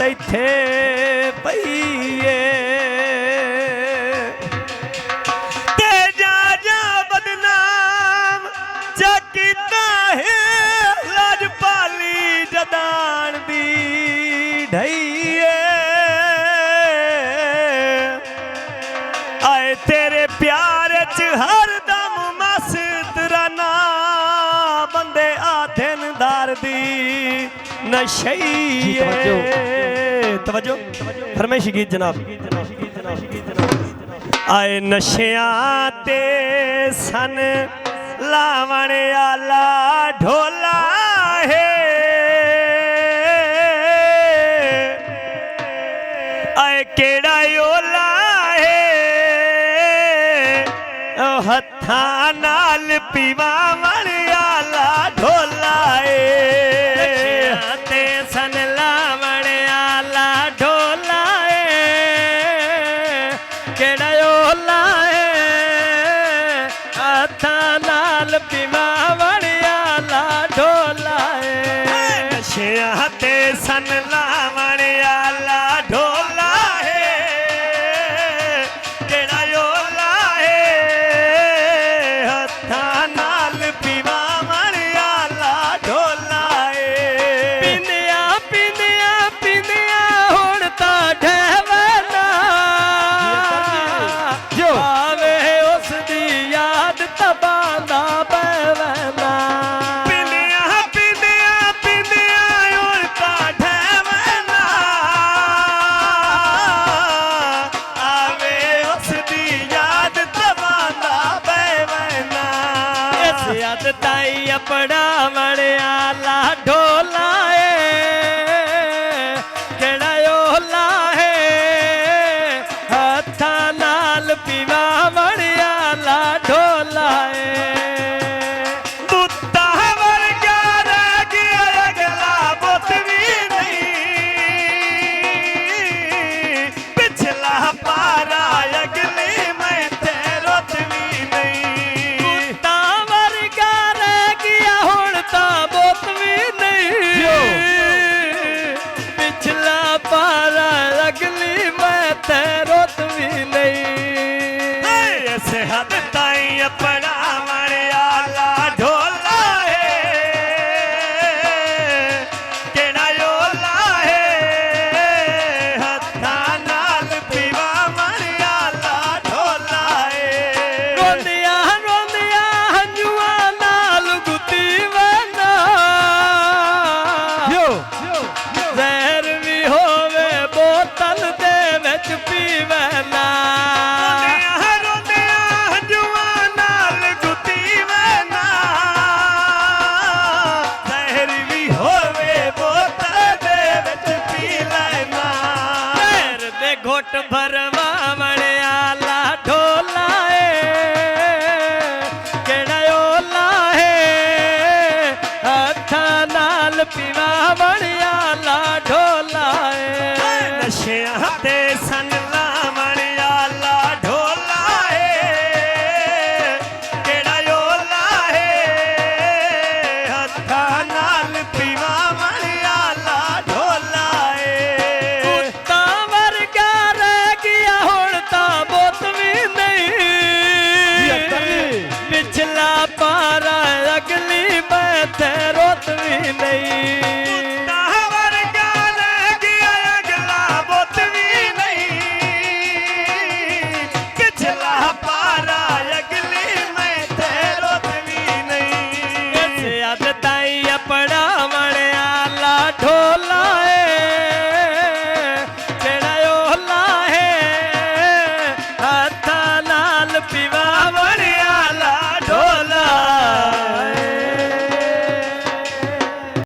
तैथे पईए ते जा जा बदनाम चकीता है लाजपाली जदान दी ढईए आए तेरे प्यार च हर दम मस्त रना बंदे आधेनदार दी नशई तवज्जो फरमाइश गीत जनाब आए नशियां ते सन लावण आला ढोला है आए केड़ा ओला है हत्था नाल पीवा वण आला ढोला है ते सन लावण आला ढोला है केड़ा ओला है हत्था नाल पीवा वण आला ढोला है नशियां ते सन लावण आला ढोला है केड़ा ओला है हत्था नाल पीवा वण आला ढोला है पींदिया पींदिया पींदिया हुण तां ठहवना जो आवे उस दी याद तबांदा पवना पींदिया पींदिया पींदिया हुण तां ठहवना आवे उस दी याद तबांदा पवना इस याद ताई अपना वण आला ढोला है केड़ा ओला है हत्था नाल पीवा वण आला ढोला है बुत्ता वर्गा रह गया अगला बुत भी नहीं पिछला पारा अगली मैं रुत भी नहीं बुत्ता वर्गा रह गया हुण तां बुत भी नहीं पिछला पारा अगली मैं रुत भी नहीं इस हद ताई अपना वण आला ढोला है केड़ा ओला है हत्था नाल पीवा वण आला ढोला है रोंदिया रोंदिया हंजुआ नाल गुती वना ਜ਼ਹਿਰ ਵੀ ਹੋਵੇ ਬੋਤਲ ਦੇ ਵਿੱਚ ਪੀਵੈਨਾ ਰੋਂਦਿਆਂ ਹੰਝੂਆਂ ਨਾਲ ਗੁੱਤੀ ਵੈਨਾ ਜ਼ਹਿਰ ਵੀ ਹੋਵੇ ਬੋਤਲ ਦੇ ਵਿੱਚ ਪੀ ਲੈਣਾ ਜ਼ਹਿਰ ਦੇ ਘੁੱਟ ਭਰਵਾ ਵਣ ਆਲਾ ਢੋਲਾ ਏ ਕਿਹੜਾ ਓਲਾ ਏ ਹੱਥਾਂ ਨਾਲ ਪੀਵਾ ਵਣ ਆਲਾ ਢੋਲਾ ਏ ਨਸ਼ਿਆਂ